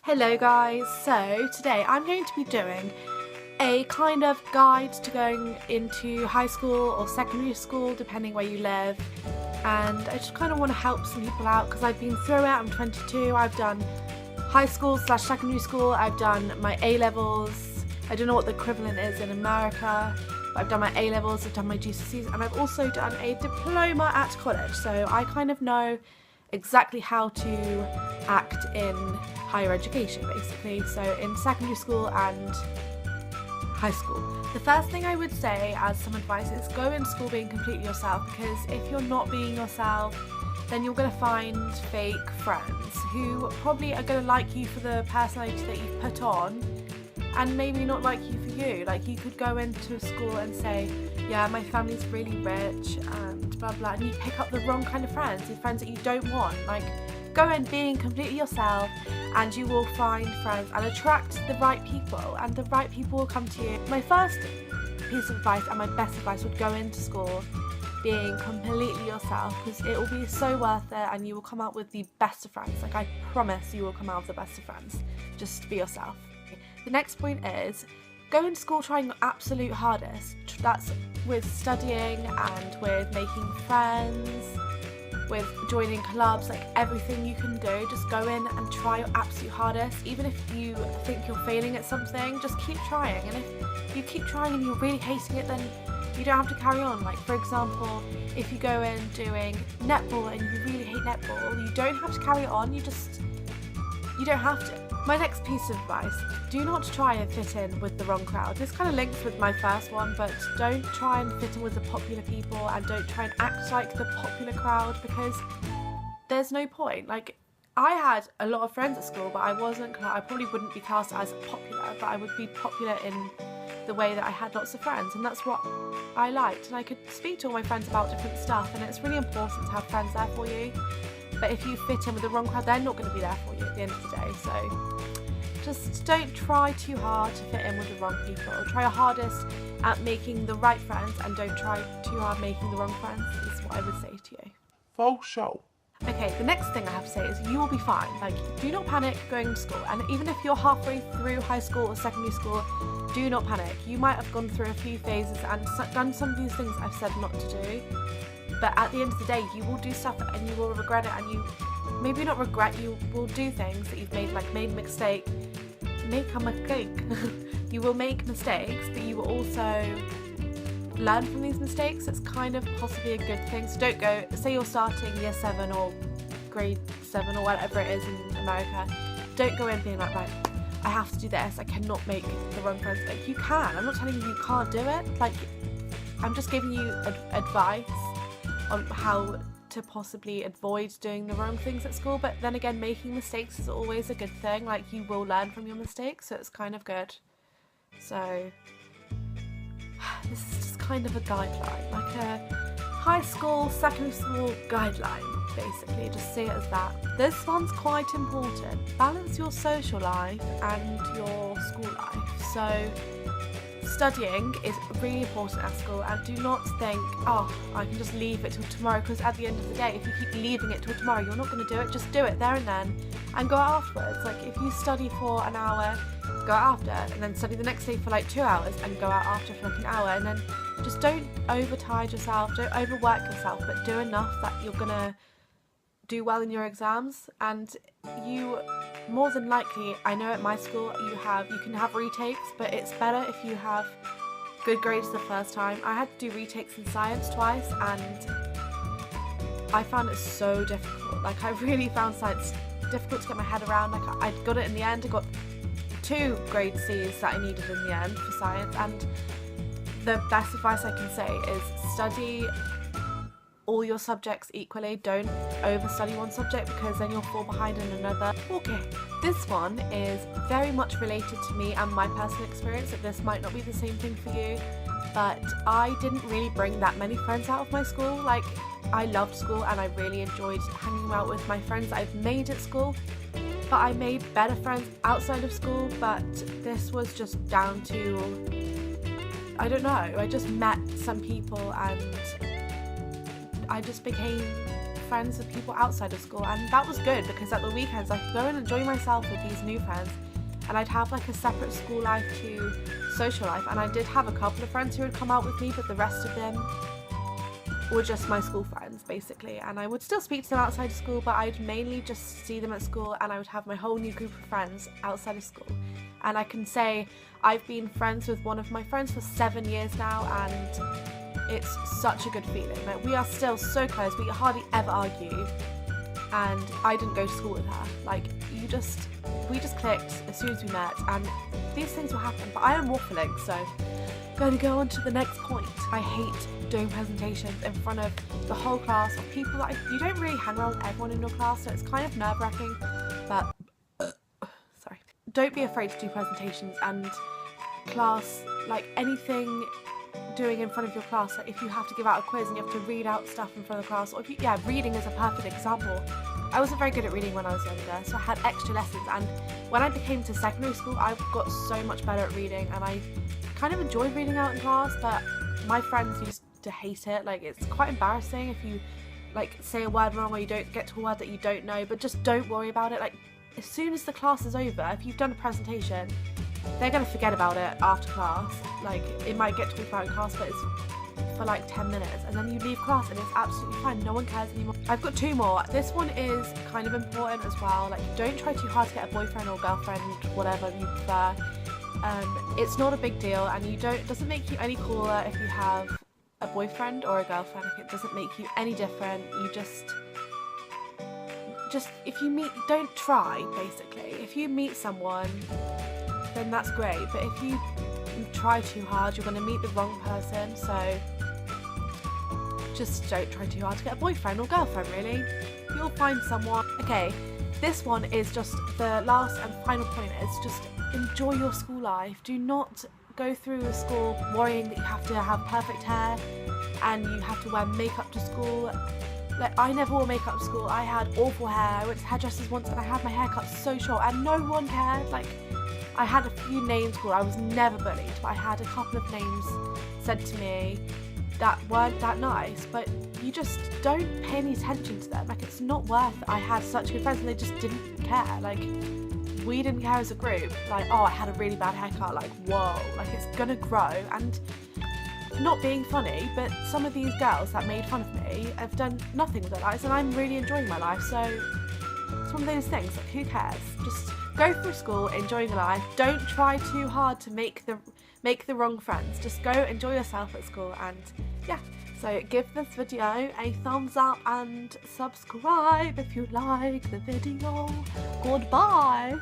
Hello guys, so today I'm going to be doing a kind of guide to going into high school or secondary school depending where you live, and I just kind of want to help some people out because I've been through it. I'm 22, I've done high school / secondary school, I've done my A-levels, I don't know what the equivalent is in America, but I've done my A-levels, I've done my GCSEs, and I've also done a diploma at college, so I kind of know exactly how to act in higher education basically, so in secondary school and high school. The first thing I would say as some advice is go in school being completely yourself, because if you're not being yourself then you're going to find fake friends who probably are going to like you for the personality that you've put on and maybe not like you for you. Like, you could go into school and say, yeah, my family's really rich and blah blah, and you pick up the wrong kind of friends, the friends that you don't want. Like, go in being completely yourself and you will find friends and attract the right people, and the right people will come to you. My first piece of advice and my best advice would go into school being completely yourself, because it will be so worth it and you will come out with the best of friends. Like, I promise you will come out with the best of friends. Just be yourself. The next point is go into school trying your absolute hardest. That's with studying and with making friends, with joining clubs, like everything you can do. Just go in and try your absolute hardest. Even if you think you're failing at something, just keep trying. And if you keep trying and you're really hating it, then you don't have to carry on. Like, for example, if you go in doing netball and you really hate netball, you don't have to carry on. You don't have to. My next piece of advice, do not try and fit in with the wrong crowd. This kind of links with my first one, but don't try and fit in with the popular people and don't try and act like the popular crowd, because there's no point. Like, I had a lot of friends at school, but I probably wouldn't be classed as popular, but I would be popular in the way that I had lots of friends, and that's what I liked, and I could speak to all my friends about different stuff, and it's really important to have friends there for you. But if you fit in with the wrong crowd, they're not going to be there for you at the end of the day. So just don't try too hard to fit in with the wrong people. Try your hardest at making the right friends and don't try too hard making the wrong friends, is what I would say to you. Xoxo. Okay, the next thing I have to say is you will be fine. Like, do not panic going to school. And even if you're halfway through high school or secondary school, do not panic. You might have gone through a few phases and done some of these things I've said not to do. But at the end of the day, you will do stuff and you will regret it, and you maybe not regret, you will do things that you've made a mistake. You will make mistakes, but you will also learn from these mistakes. It's kind of possibly a good thing. So don't go, say you're starting year 7 or grade 7 or whatever it is in America, don't go in being like, right, I have to do this, I cannot make the wrong friends. Like, you can. I'm not telling you can't do it. Like, I'm just giving you advice on how to possibly avoid doing the wrong things at school. But then again, making mistakes is always a good thing. Like, you will learn from your mistakes, so it's kind of good. So this is just kind of a guideline, like a high school, secondary school guideline, basically. Just see it as that. This one's quite important. Balance your social life and your school life. So studying is really important at school, and do not think, oh, I can just leave it till tomorrow, because at the end of the day, if you keep leaving it till tomorrow, you're not going to do it. Just do it there and then and go out afterwards. Like, if you study for an hour, go out after, and then study the next day for like 2 hours and go out after for like an hour, and then just don't overtire yourself, don't overwork yourself, but do enough that you're going to do well in your exams. And you, more than likely, I know at my school you can have retakes, but it's better if you have good grades the first time. I had to do retakes in science twice, and I found it so difficult. Like, I really found science difficult to get my head around. Like, I got it in the end. I got 2 grade C's that I needed in the end for science, and the best advice I can say is study all your subjects equally. Don't overstudy one subject, because then you'll fall behind in another. Okay, this one is very much related to me and my personal experience, that this might not be the same thing for you, but I didn't really bring that many friends out of my school. Like, I loved school and I really enjoyed hanging out with my friends that I've made at school, but I made better friends outside of school. But this was just down to, I don't know, I just met some people and I just became friends with people outside of school, and that was good because at the weekends I could go and enjoy myself with these new friends, and I'd have like a separate school life to social life. And I did have a couple of friends who would come out with me, but the rest of them were just my school friends basically, and I would still speak to them outside of school, but I'd mainly just see them at school, and I would have my whole new group of friends outside of school. And I can say I've been friends with one of my friends for 7 years now, and it's such a good feeling. Like, we are still so close, we hardly ever argue, and I didn't go to school with her. Like, we just clicked as soon as we met, and these things will happen. But I am waffling, so I'm going to go on to the next point. I hate doing presentations in front of the whole class, or people that you don't really hang around with everyone in your class, so it's kind of nerve-wracking. But sorry, don't be afraid to do presentations and class, like anything doing in front of your class. Like if you have to give out a quiz and you have to read out stuff in front of the class, or if you, reading is a perfect example. I wasn't very good at reading when I was younger, so I had extra lessons, and when I became to secondary school I got so much better at reading, and I kind of enjoyed reading out in class. But my friends used to hate it. Like, it's quite embarrassing if you like say a word wrong, or you don't get to a word that you don't know, but just don't worry about it. Like, as soon as the class is over, if you've done a presentation, they're going to forget about it after class. Like, it might get talked about in class, but it's for like 10 minutes, and then you leave class and it's absolutely fine, no one cares anymore. I've got 2 more. This one is kind of important as well. Like, don't try too hard to get a boyfriend or girlfriend, whatever you prefer. It's not a big deal, and it doesn't make you any cooler if you have a boyfriend or a girlfriend. Like, it doesn't make you any different. You just if you meet, don't try, basically. If you meet someone, then that's great, but if you try too hard, you're going to meet the wrong person. So just don't try too hard to get a boyfriend or girlfriend, really. You'll find someone. Okay, this one is just the last and final point. Is just enjoy your school life. Do not go through school worrying that you have to have perfect hair and you have to wear makeup to school. Like, I never wore makeup to school. I had awful hair. I went to hairdressers once and I had my hair cut so short and no one cared. Like, I had a few names called. I was never bullied, but I had a couple of names said to me that weren't that nice, but you just don't pay any attention to them. Like, it's not worth it. I had such good friends and they just didn't care. Like, we didn't care as a group. Like, oh, I had a really bad haircut. Like, whoa, like, it's gonna grow. And not being funny, but some of these girls that made fun of me have done nothing with their lives, and I'm really enjoying my life. So it's one of those things, like, who cares? Just go through school, enjoying your life. Don't try too hard to make the wrong friends. Just go enjoy yourself at school, and yeah. So give this video a thumbs up and subscribe if you like the video. Goodbye.